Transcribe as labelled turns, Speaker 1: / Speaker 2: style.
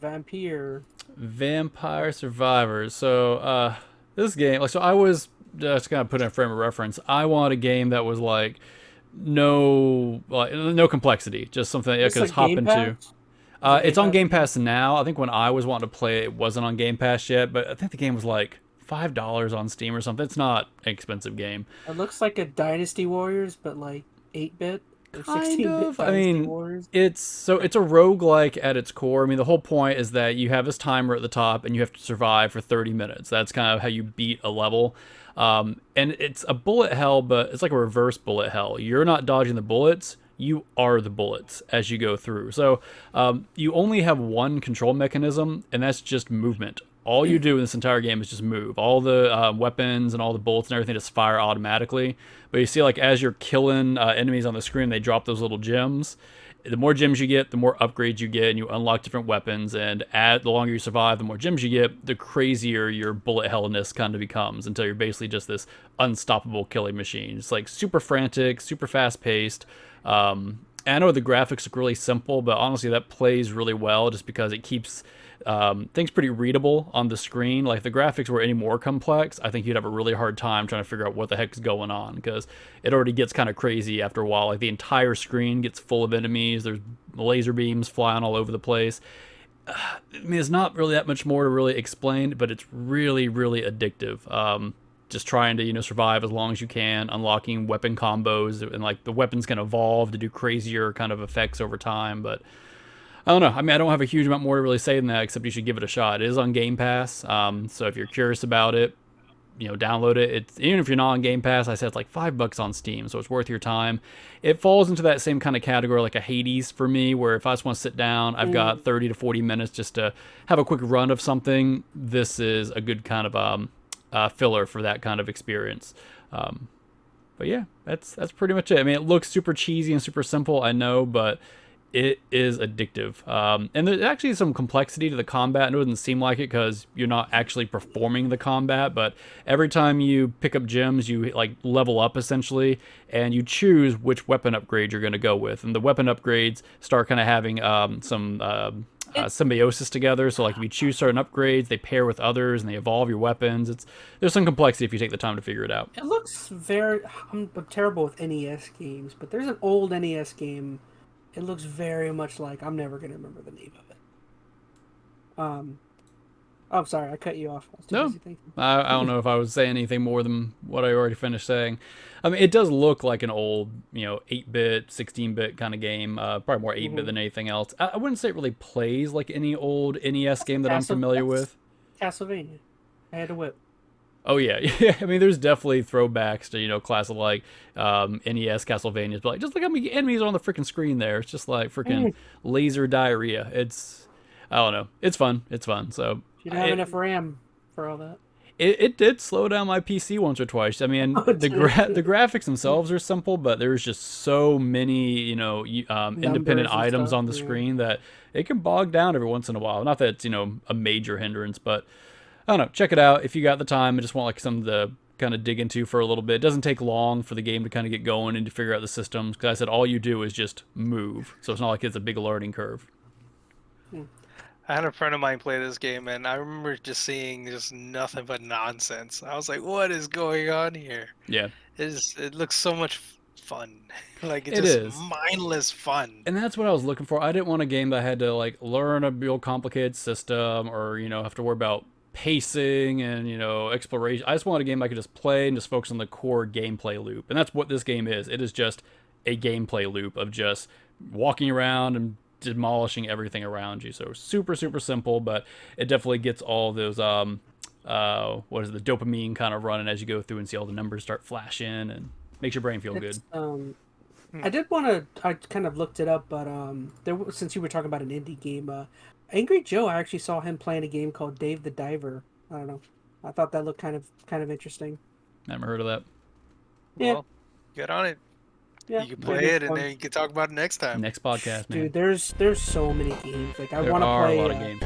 Speaker 1: Vampire.
Speaker 2: Vampire Survivors. So this game, like, so I was just gonna put in a frame of reference. I wanted a game that was like no complexity, just something that I
Speaker 1: It's
Speaker 2: could just
Speaker 1: like
Speaker 2: hop
Speaker 1: Game
Speaker 2: into.
Speaker 1: Pass.
Speaker 2: It's on Game Pass now. I think when I was wanting to play it, it wasn't on Game Pass yet, but I think the game was like $5 on Steam or something. It's not an expensive game.
Speaker 1: It looks like a Dynasty Warriors, but like 8-bit or
Speaker 2: Kind
Speaker 1: 16-bit
Speaker 2: of. I
Speaker 1: Dynasty
Speaker 2: mean,
Speaker 1: Warriors.
Speaker 2: it's a roguelike at its core. I mean, the whole point is that you have this timer at the top and you have to survive for 30 minutes. That's kind of how you beat a level. And it's a bullet hell, but it's like a reverse bullet hell. You're not dodging the bullets. You are the bullets as you go through. So you only have one control mechanism, and that's just movement. All you do in this entire game is just move. All the weapons and all the bullets and everything just fire automatically. But you see, like, as you're killing enemies on the screen, they drop those little gems. The more gems you get, the more upgrades you get, and you unlock different weapons. And the longer you survive, the more gems you get, the crazier your bullet hellness kind of becomes, until you're basically just this unstoppable killing machine. It's like super frantic, super fast paced. And I know the graphics look really simple, but honestly, that plays really well just because it keeps things pretty readable on the screen. Like, if the graphics were any more complex, I think you'd have a really hard time trying to figure out what the heck is going on, because it already gets kind of crazy after a while. Like, the entire screen gets full of enemies. There's laser beams flying all over the place. I mean, it's not really that much more to really explain, but it's really, really addictive. Just trying to, survive as long as you can, unlocking weapon combos, and like the weapons can evolve to do crazier kind of effects over time. But I don't know. I mean, I don't have a huge amount more to really say than that, except you should give it a shot. It is on Game Pass, so if you're curious about it, download it. It's, even if you're not on Game Pass, I said it's like $5 on Steam, so it's worth your time. It falls into that same kind of category like a Hades for me, where if I just want to sit down, I've got 30 to 40 minutes just to have a quick run of something. This is a good kind of filler for that kind of experience. But yeah, that's pretty much it. I mean, it looks super cheesy and super simple, I know, but it is addictive. And there's actually some complexity to the combat. It doesn't seem like it because you're not actually performing the combat, but every time you pick up gems, you like level up essentially, and you choose which weapon upgrade you're going to go with. And the weapon upgrades start kind of having some symbiosis together. So like, if you choose certain upgrades, they pair with others and they evolve your weapons. There's some complexity if you take the time to figure it out.
Speaker 1: It looks very... I'm terrible with NES games, but there's an old NES game. It looks very much like... I'm never going to remember the name of it. I'm sorry, I cut you off. I was too busy thinking.
Speaker 2: I don't know if I was saying anything more than what I already finished saying. I mean, it does look like an old, 8-bit, 16-bit kind of game. Probably more 8-bit than anything else. I wouldn't say it really plays like any old NES game that I'm familiar with.
Speaker 1: Castlevania. I had a whip.
Speaker 2: Oh, yeah. Yeah. I mean, there's definitely throwbacks to, classic, like, NES Castlevanias. But, like, just look how many enemies are on the freaking screen there. It's just, like, freaking laser diarrhea. I don't know. It's fun. It's fun. So...
Speaker 1: You don't have enough RAM for all that.
Speaker 2: It did slow down my PC once or twice. I mean, the graphics themselves are simple, but there's just so many, independent items on the screen that it can bog down every once in a while. Not that it's, a major hindrance, but I don't know. Check it out if you got the time and just want like something to kind of dig into for a little bit. It doesn't take long for the game to kind of get going and to figure out the systems, because I said all you do is just move. So it's not like it's a big learning curve.
Speaker 3: I had a friend of mine play this game, and I remember just seeing just nothing but nonsense. I was like, what is going on here?
Speaker 2: Yeah.
Speaker 3: It looks so much fun. Like,
Speaker 2: it is
Speaker 3: mindless fun.
Speaker 2: And that's what I was looking for. I didn't want a game that had to, like, learn a real complicated system or, have to worry about pacing and, exploration. I just wanted a game I could just play and just focus on the core gameplay loop. And that's what this game is. It is just a gameplay loop of just walking around and demolishing everything around you. So super, super simple, but it definitely gets all those the dopamine kind of running as you go through and see all the numbers start flashing, and makes your brain feel good.
Speaker 1: I kind of looked it up, but since you were talking about an indie game, Angry Joe, I actually saw him playing a game called Dave the Diver. I don't know. I thought that looked kind of interesting.
Speaker 2: Never heard of that.
Speaker 1: Yeah.
Speaker 3: Well, get on it.
Speaker 1: Yeah,
Speaker 3: you can play it, and then you can talk about it next time.
Speaker 2: Next podcast, man.
Speaker 1: Dude, there's so many games. Like, I want to play.
Speaker 2: There are a lot of games.